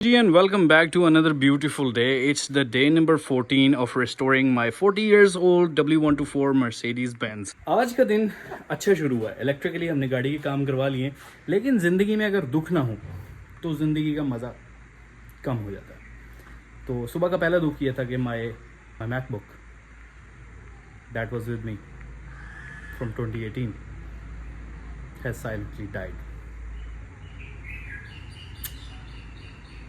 And welcome back to another beautiful day. It's the day number 14 of restoring my 40 years old W124 Mercedes Benz. आज का दिन अच्छा शुरू हुआ है. इलेक्ट्रिकली हमने गाड़ी के काम करवा लिए, लेकिन ज़िंदगी में अगर दुख ना हो तो ज़िंदगी का मज़ा कम हो जाता है. तो सुबह का पहला दुख ये था कि my MacBook that was with me from 2018 has silently died.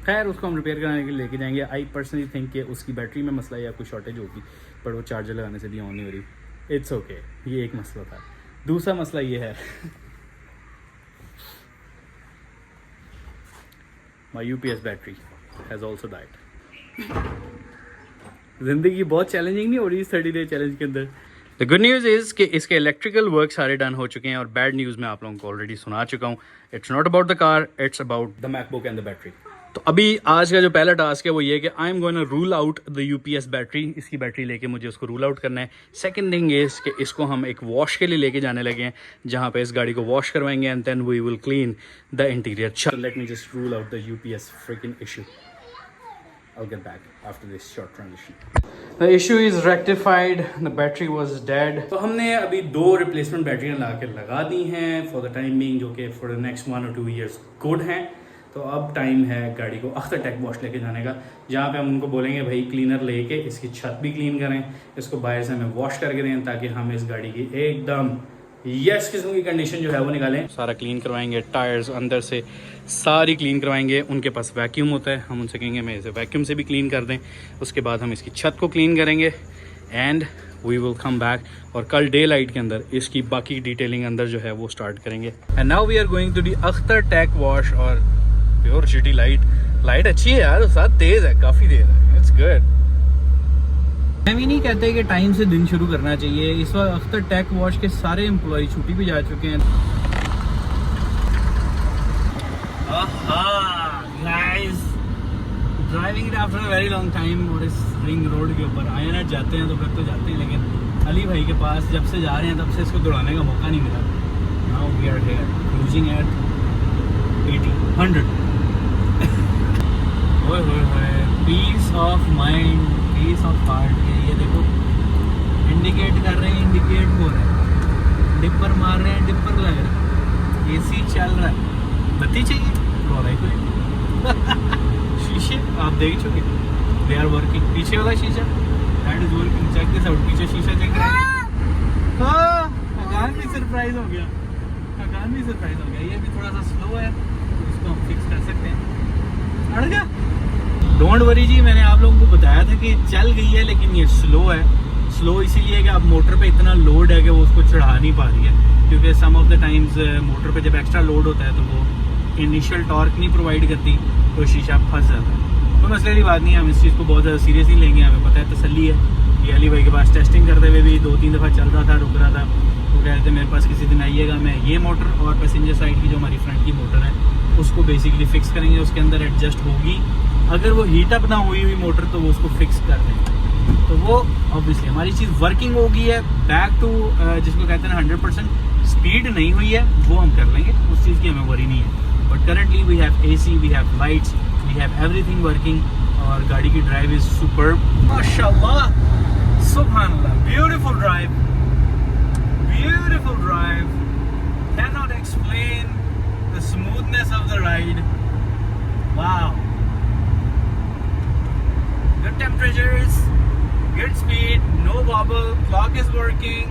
खैर उसको हम रिपेयर कराने के लिए लेके जाएंगे. आई पर्सनली थिंक कि उसकी बैटरी में मसला या कोई शॉर्टेज होगी, पर वो चार्जर लगाने से भी ऑन नहीं हो रही. इट्स ओके, ये एक मसला था. दूसरा मसला ये है my UPS battery has also died. जिंदगी बहुत चैलेंजिंग नहीं हो रही इस 30 डे चैलेंज के अंदर. द गुड न्यूज़ इज़ कि इसके इलेक्ट्रिकल वर्क सारे डन हो चुके हैं, और बैड न्यूज़ मैं आप लोगों को ऑलरेडी सुना चुका हूँ. It's not about the car, it's about the MacBook and the battery. तो अभी आज का जो पहला टास्क है वो ये कि I am going to rule out the UPS battery. इसकी बैटरी लेके मुझे उसको रूल आउट करना है. सेकंड थिंग इज कि इसको हम एक वॉश के लिए लेके जाने लगे हैं, जहाँ पे इस गाड़ी को वॉश करवाएंगे and then we will clean the interior. Let me just rule out the UPS freaking issue. I'll get back after this short transition. The issue is rectified. The battery was dead. तो हमने अभी 2 replacement बैटरियाँ लगा दी हैं for the time being, जो कि for the next 1 or 2 years good हैं. तो अब टाइम है गाड़ी को अख्तर टेक वॉश लेके जाने का, जहाँ पे हम उनको बोलेंगे भाई क्लीनर लेके इसकी छत भी क्लीन करें, इसको बाहर से हमें वॉश करके दें, ताकि हम इस गाड़ी की एकदम यस किस्म की कंडीशन जो है वो निकालें. सारा क्लीन करवाएंगे, टायर्स अंदर से सारी क्लीन करवाएंगे. उनके पास वैक्यूम होता है, हम उनसे कहेंगे मैं इसे वैक्यूम से भी क्लीन कर दें. उसके बाद हम इसकी छत को क्लीन करेंगे and we will come back, और कल डे लाइट के अंदर इसकी बाकी डिटेलिंग अंदर जो है वो स्टार्ट करेंगे. And now we are going to the Akhtar tech wash. और प्योर सिटी लाइट अच्छी है यार, साथ तेज़ है, काफ़ी तेज़ है. It's good. मैं भी नहीं कहते कि टाइम से दिन शुरू करना चाहिए. इस वक्त अख्तर टेक वॉश के सारे एम्प्लॉय छुट्टी पे जा चुके हैं. Guys, driving it after a very long time. और इस रिंग रोड के ऊपर आयरनेट जाते हैं तो फिर तो जाते हैं, लेकिन अली भाई के पास जब से जा रहे हैं तब से इसको दौड़ाने का मौका नहीं मिला. Now we are here cruising at 80 100. Peace of mind, peace of heart. ये देखो इंडिकेट कर रहे हैं, इंडिकेट हो रहा है, डिपर मार रहे हैं, डिपर लग रहा है, एसी चल रहा है, बत्ती चाहिए रो रहा है. शीशे आप देख चुके, दे आर वर्किंग. पीछे वाला शीशा that is working. Check this out, पीछे शीशा चेक करें. हाँ, अगान भी सरप्राइज हो गया, अगान भी सरप्राइज हो गया. ये भी थोड़ा सा स्लो है, इसको हम फिक्स कर सकते हैं. अड़ गया. डोंट वरी जी, मैंने आप लोगों को बताया था कि चल गई है, लेकिन ये स्लो है. स्लो इसीलिए कि अब मोटर पे इतना लोड है कि वो उसको चढ़ा नहीं पा रही है, क्योंकि सम ऑफ द टाइम्स मोटर पे जब एक्स्ट्रा लोड होता है तो वो इनिशियल टॉर्क नहीं प्रोवाइड करती, तो शीशा फंस जाता है. तो मसले की बात नहीं है, हम इस चीज़ को बहुत ज़्यादा सीरियसली लेंगे. हमें पता है, तसल्ली है. ये अली भाई के पास टेस्टिंग करते हुए भी 2-3 दफ़ा चल रहा था, रुक रहा था. वो कह रहे थे मेरे पास किसी दिन आइएगा, मैं ये मोटर और पैसेंजर साइड की जो हमारी फ्रंट की मोटर है उसको बेसिकली फिक्स करेंगे. उसके अंदर एडजस्ट होगी, अगर वो हीट अप ना हुई मोटर तो वो उसको फिक्स कर देंगे. तो वो ऑब्वियसली हमारी चीज़ वर्किंग होगी है. बैक टू जिसको कहते हैं 100% स्पीड नहीं हुई है, वो हम कर लेंगे, उस चीज़ की हमें वरी नहीं है. But currently we have AC, we have lights, we have everything working, और गाड़ी की ड्राइव इज सुपर्ब. माशाल्लाह, सुभानअल्लाह, beautiful drive, beautiful drive. Can not explain the smoothness of the ride. Wow. Good temperatures, good speed, no wobble, clock is working,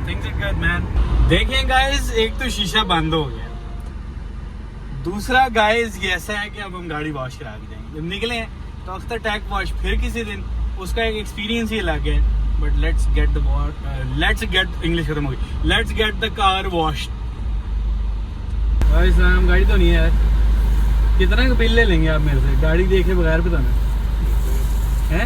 things are good man. देखिए guys, एक तो शीशा बंद हो गया, दूसरा guys ये ऐसा है कि अब हम गाड़ी वॉश करा के जाएंगे. जब निकले हैं तो अख्तर टेक वॉश फिर किसी दिन, उसका एक एक्सपीरियंस ही अलग है. बट लेट्स गेट इंग्लिश खत्म हो गई, let's get the car washed. गाड़ी तो नहीं है यार. कितना का बिल ले लेंगे आप मेरे से गाड़ी देखे बगैर, बताना है?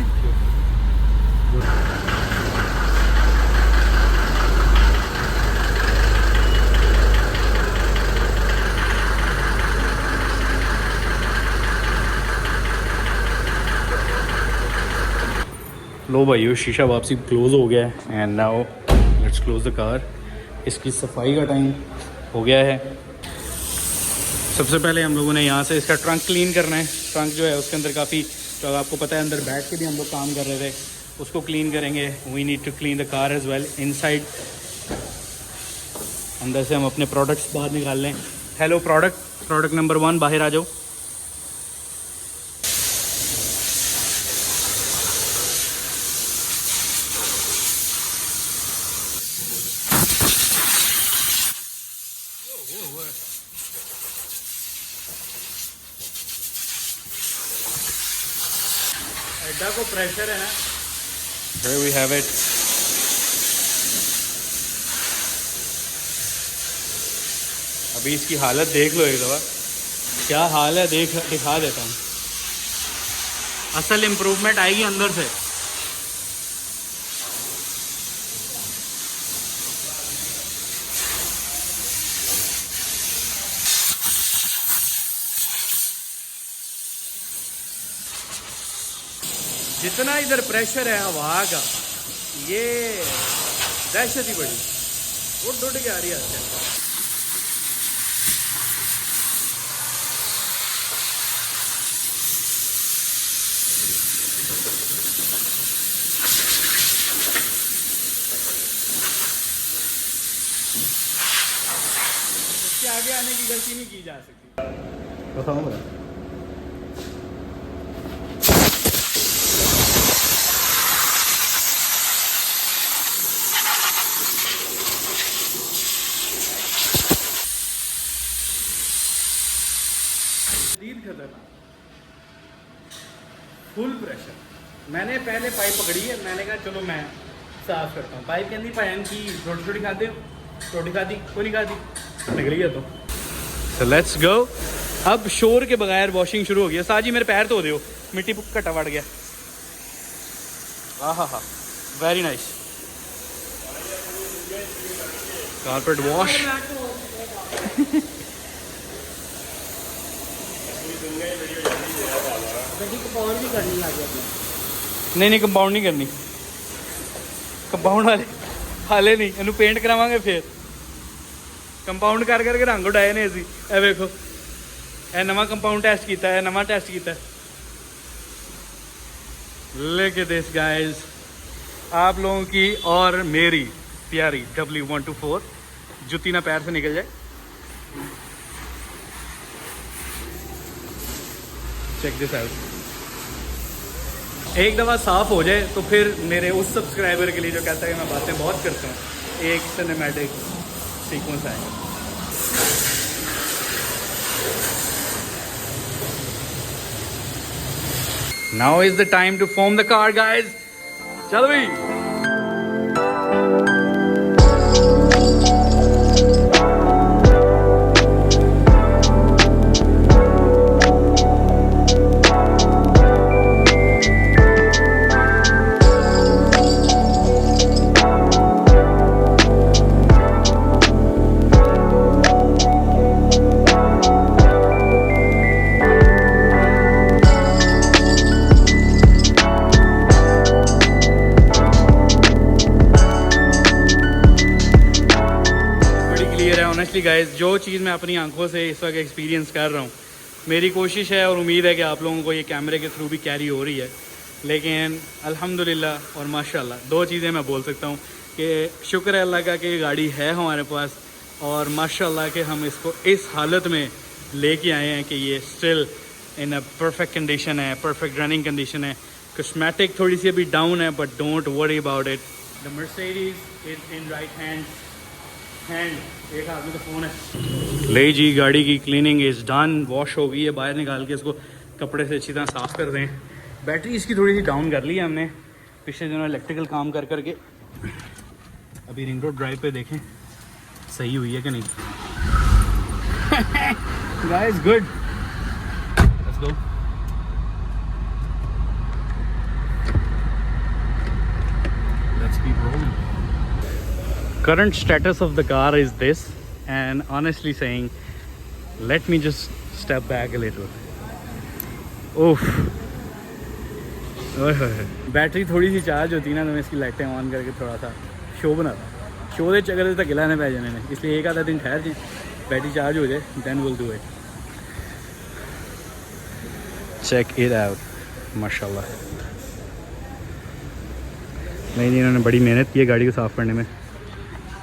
लो भाई, शीशा वापसी क्लोज हो गया है. And now let's close the car. इसकी सफाई का टाइम हो गया है. सबसे पहले हम लोगों ने यहाँ से इसका ट्रंक क्लीन करना है। ट्रंक जो है उसके अंदर काफ़ी, तो आपको पता है अंदर बैठ के भी हम लोग काम कर रहे थे, उसको क्लीन करेंगे। We need to clean the car as well inside. अंदर से हम अपने प्रोडक्ट्स बाहर निकाल लें। हेलो प्रोडक्ट नंबर 1 बाहर आ जाओ। हेडा को प्रेशर है ना। Here we have it. अभी इसकी हालत देख लो एक दफ़ा, क्या हाल है, दिखा देता हूँ। असल इम्प्रूवमेंट आएगी अंदर से। जितना इधर प्रेशर है हवा का, ये दहशत ही बड़ी उड़ के आ रही है। इसके आगे आने की गलती नहीं की जा सकती। बताऊँ खतरनाक, फुल प्रेशर। मैंने पहले पाइप पकड़ी है, मैंने कहा चलो मैं साफ करता हूँ। पाइप के अंदर पायन की रोटी खाते हो, रोटी खाती कोई नहीं खाती, निकल गया तो लेट्स गो। अब शोर के बगैर वॉशिंग शुरू हो गया। साजी मेरे पैर धो दो, मिट्टी कटा पड़ गया। हाँ, वेरी नाइस कारपेट वॉश। नहीं कंपाउंड नहीं करनी, कंपाउंड हाले नहीं, इनू पेंट करावांगे फिर। कंपाउंड कर करके रंग उड़ाए ने असी। ए वेखो, ए नवा कंपाउंड टेस्ट किया है, नवा टेस्ट किया। लुक एट दिस गाइस, आप लोगों की और मेरी प्यारी W124 जुत्ती ना पैर से निकल जाए। Check this out. एक दफ़ा साफ़ हो जाए तो फिर मेरे उस सब्सक्राइबर के लिए जो कहता है कि मैं बातें बहुत करता हूँ, एक सिनेमैटिक सीक्वेंस आएगा। Now is the time to foam the car guys. चलो भाई। ऑनेस्टली गाइस, जो चीज़ मैं अपनी आंखों से इस वक्त एक्सपीरियंस कर रहा हूँ, मेरी कोशिश है और उम्मीद है कि आप लोगों को ये कैमरे के थ्रू भी कैरी हो रही है। लेकिन अल्हम्दुलिल्लाह और माशाल्लाह, दो चीज़ें मैं बोल सकता हूँ कि शुक्र है अल्लाह का कि गाड़ी है हमारे पास, और माशाल्लाह कि हम इसको इस हालत में लेके आए हैं कि ये still in a perfect condition है, परफेक्ट रनिंग कंडीशन है। कॉस्मेटिक थोड़ी सी अभी डाउन है, but don't worry about it. The Mercedes is in right hand. एक हाथ में तो फ़ोन है। ले जी, गाड़ी की क्लीनिंग इज़ डन, वॉश हो गई है। बाहर निकाल के इसको कपड़े से अच्छी तरह साफ़ कर दें। बैटरी इसकी थोड़ी सी डाउन कर ली है हमने पिछले दिनों इलेक्ट्रिकल काम कर करके। अभी रिंग रोड ड्राइव पे देखें सही हुई है कि नहीं। Guys good, let's go. Let's keep rolling. Current status of the car is this, and honestly saying, let me just step back a little. Oof. Battery थोड़ी सी चार्ज होती ना तो मैं इसकी लाइटें ऑन करके थोड़ा सा शो बनाता। शो के चक्कर तक गिला नहीं पै जाने ने, इसलिए एक आधा दिन ठहर जाए, बैटरी चार्ज हो जाए, then will do it. Check it out माशाल्लाह। नहीं, इन्होंने बड़ी मेहनत की है गाड़ी को साफ़ करने में।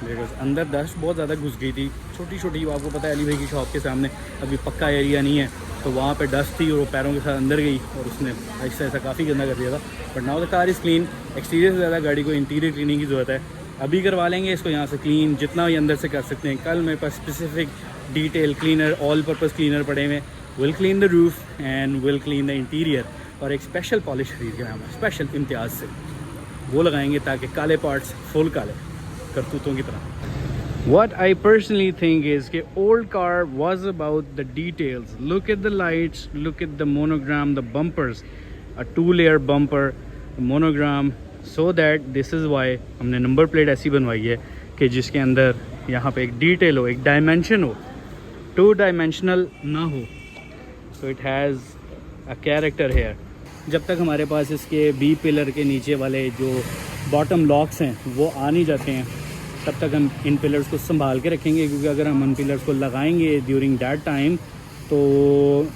बिकॉज अंदर डस्ट बहुत ज़्यादा घुस गई थी, छोटी छोटी। आपको पता है अली भाई की शॉप के सामने अभी पक्का एरिया नहीं है, तो वहाँ पे डस्ट थी और वो पैरों के साथ अंदर गई और उसने ऐसा काफ़ी गंदा कर दिया था। But now the car is clean. Exterior से ज़्यादा गाड़ी को इंटीरियर क्लीनिंग की ज़रूरत है। अभी करवा लेंगे इसको यहाँ से क्लीन, जितना भी अंदर से कर सकते हैं। कल मेरे पास specific detail cleaner, all purpose cleaner पड़े हुए। Will clean the roof and will clean the interior. और एक स्पेशल पॉलिश खरीद के हम स्पेशल इम्तियाज़ से वो लगाएंगे ताकि काले पार्ट्स फुल काले करतूतों की तरह। What I personally think is कि old car was about the details. Look at the lights, look at the monogram, the bumpers, a 2-layer bumper, monogram, so that this is why हमने number plate ऐसी बनवाई है कि जिसके अंदर यहाँ पे एक डिटेल हो, एक डायमेंशन हो, 2 डायमेंशनल ना हो। So it has a character here. जब तक हमारे पास इसके बी पिलर के नीचे वाले जो बॉटम लॉक्स हैं वो आ नहीं जाते हैं, तब तक हम इन पिलर्स को संभाल के रखेंगे। क्योंकि अगर हम इन पिलर्स को लगाएंगे ड्यूरिंग दैट टाइम तो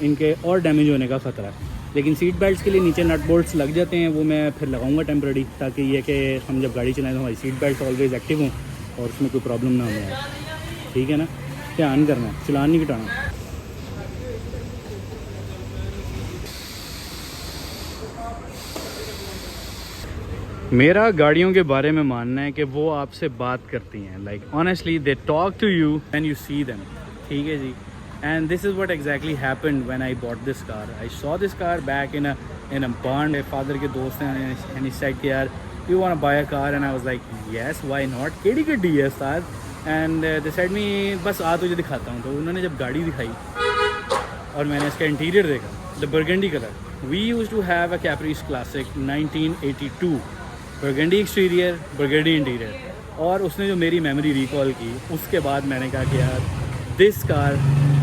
इनके और डैमेज होने का ख़तरा है। लेकिन सीट बेल्ट्स के लिए नीचे नट बोल्ट्स लग जाते हैं, वो मैं फिर लगाऊंगा टेम्पररी, ताकि ये कि हम जब गाड़ी चलाएं तो हमारी सीट बेल्ट ऑलवेज एक्टिव हों और उसमें कोई प्रॉब्लम ना हो। ठीक है ना, ध्यान करना है, चलान नहीं घटाना। मेरा गाड़ियों के बारे में मानना है कि वो आपसे बात करती हैं। Like honestly they talk to you when you see them. ठीक है जी। And this is what exactly happened when I bought this car. I saw this car back in a barn. मेरे फादर के दोस्त हैं एंड ही सेड कि यार you want to buy a car, and I was like yes why not, केडी गड्डी है sir. And they said me बस आ तुझे दिखाता हूँ। तो उन्होंने जब गाड़ी दिखाई और मैंने इसका इंटीरियर देखा, the burgundy colour. We used to have a Caprice classic 1982, burgundy exterior, burgundy interior. और उसने जो मेरी मेमोरी रिकॉल की, उसके बाद मैंने कहा कि यार this car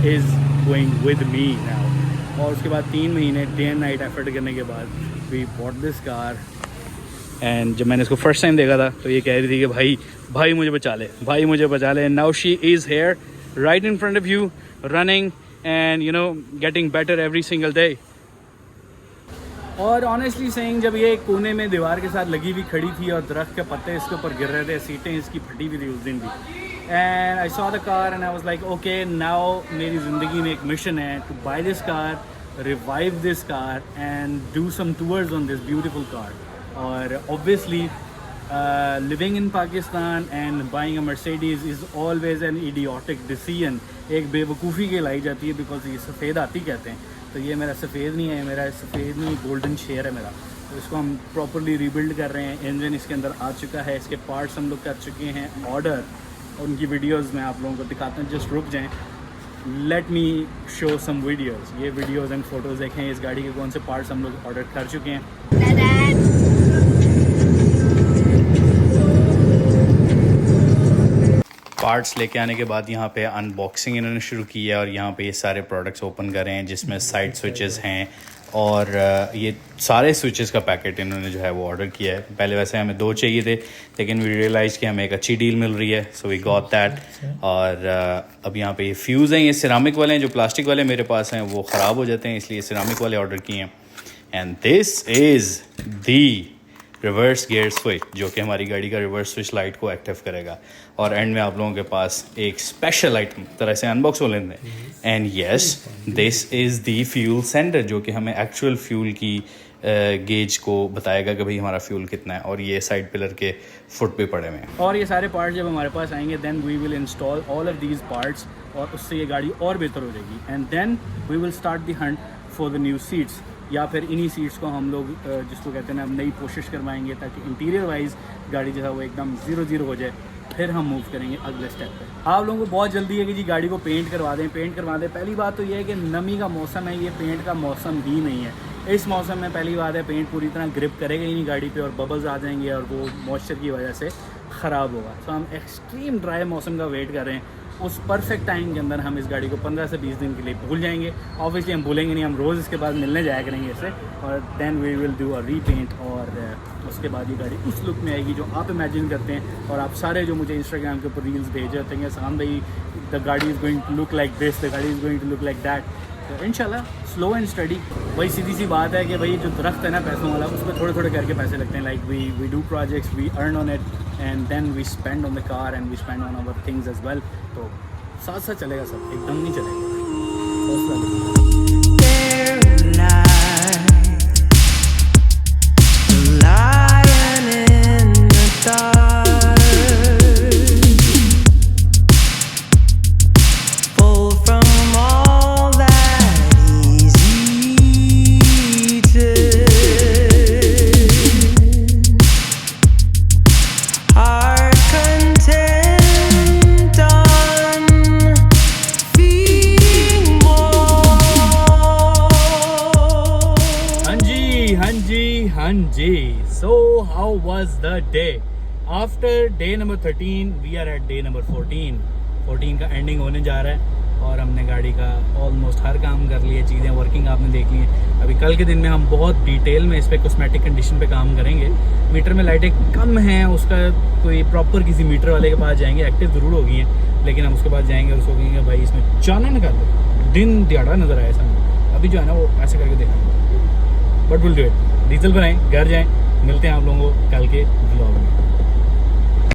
is going with me now. और उसके बाद 3 महीने डे एंड नाइट एफर्ट करने के बाद we bought this car. And जब मैंने इसको फर्स्ट टाइम देखा था तो ये कह रही थी कि भाई मुझे बचा ले, भाई मुझे बचा ले। Now she is here right in front of you, running and you know getting better every single day. और ऑनेस्टली सेइंग, जब ये कोने में दीवार के साथ लगी हुई खड़ी थी और दरख्त के पत्ते इसके ऊपर गिर रहे थे, सीटें इसकी फटी हुई थी उस दिन भी। And I saw the car and I was like okay now मेरी ज़िंदगी में एक मिशन है to buy this car, revive this car and do some tours on this beautiful car. और obviously living in Pakistan and buying a Mercedes is always an idiotic decision. एक बेवकूफ़ी के लाई जाती है बिकॉज ये सफ़ेद आती कहते हैं। तो ये मेरा सफ़ेद नहीं है, मेरा सफ़ेद नहीं गोल्डन शेयर है मेरा। तो इसको हम प्रॉपरली रीबिल्ड कर रहे हैं। इंजन इसके अंदर आ चुका है, इसके पार्ट्स हम लोग कर चुके हैं ऑर्डर। उनकी वीडियोस मैं आप लोगों को दिखाता हूँ, जस्ट रुक जाएं। Let me show some videos. ये वीडियोस एंड फोटोज़ देखें इस गाड़ी के कौन से पार्ट्स हम लोग ऑर्डर कर चुके हैं। पार्ट्स लेके आने के बाद यहाँ पे अनबॉक्सिंग इन्होंने शुरू की है और यहाँ पे ये सारे प्रोडक्ट्स ओपन कर रहे हैं, जिसमें साइड स्विचेस हैं और ये सारे स्विचेस का पैकेट इन्होंने जो है वो ऑर्डर किया है। पहले वैसे हमें 2 चाहिए थे, लेकिन वी रियलाइज़ कि हमें एक अच्छी डील मिल रही है, सो वी गॉट दैट। और अब यहाँ पे ये फ्यूज़ हैं, ये सिरामिक वाले हैं। जो प्लास्टिक वाले मेरे पास हैं वो ख़राब हो जाते हैं, इसलिए सिरामिक वाले ऑर्डर किए हैं। And this is the reverse gear switch, जो कि हमारी गाड़ी का रिवर्स स्विच लाइट को एक्टिव करेगा। और एंड में आप लोगों के पास एक स्पेशल आइटम तरह से अनबॉक्स हो लेते हैं। And yes, this is the fuel sender, जो कि हमें एक्चुअल फ्यूल की गेज को बताएगा कि भाई हमारा फ्यूल कितना है। और ये साइड पिलर के फुट पे पड़े हुए हैं। और ये सारे पार्ट्स जब हमारे पास आएंगे then we will install all of these parts, और उससे ये गाड़ी और बेहतर हो जाएगी। And then we will start the hunt for the new seats, या फिर इन्हीं सीट्स को हम लोग जिसको कहते हैं ना, नई कोशिश करवाएंगे ताकि इंटीरियर वाइज गाड़ी जो है वो एकदम 0-0 हो जाए। फिर हम मूव करेंगे अगले स्टेप पे। आप लोगों को बहुत जल्दी है कि जी गाड़ी को पेंट करवा दें। पहली बात तो ये है कि नमी का मौसम है, ये पेंट का मौसम ही नहीं है। इस मौसम में पहली बात है पेंट पूरी तरह ग्रिप करेगा ही नहीं गाड़ी पे और बबल्स आ जाएंगे और वो मॉइस्चर की वजह से ख़राब होगा। तो हम एक्सट्रीम ड्राई मौसम का वेट कर रहे हैं। उस परफेक्ट टाइम के अंदर हम इस गाड़ी को 15 से 20 दिन के लिए भूल जाएंगे। ऑब्वियसली हम भूलेंगे नहीं, हम रोज़ इसके बाद मिलने जाया करेंगे इससे, और then we will do a repaint. और उसके बाद ये गाड़ी उस लुक में आएगी जो आप इमेजिन करते हैं। और आप सारे जो मुझे इंस्टाग्राम के ऊपर रील्स भेज रहे होते हैं, साम भाई the gaadi is going to look like this, the gaadi is going to look like that, तो इंशाल्लाह स्लो एंड स्टडी। वही सीधी सी बात है कि भाई जो दरख्त है ना पैसों वाला, उस पर थोड़े थोड़े करके पैसे लगते हैं। Like we do projects, we earn on it and then we spend on the car and we spend on our things as well. तो साथ साथ चलेगा सब, एकदम नहीं चलेगा। हाँ जी, so how was the day? After day number 13 we are at day number 14 का एंडिंग होने जा रहा है और हमने गाड़ी का ऑलमोस्ट हर काम कर लिया, चीज़ें वर्किंग आपने देख ली हैं। अभी कल के दिन में हम बहुत डिटेल में इस पर कॉस्मेटिक कंडीशन पे काम करेंगे। मीटर में लाइटें कम हैं, उसका कोई प्रॉपर किसी मीटर वाले के पास जाएंगे, एक्टिव ज़रूर होगी हैं, लेकिन हम उसके पास जाएंगे और उसको कहेंगे भाई इसमें चानन कर दो, दिन दिहाड़ा नज़र आया सामने। अभी जो है ना वो ऐसे करके देखा, but will do it. Diesel बनाएं, घर जाएं, मिलते हैं आप लोगों को कल के व्लॉग में।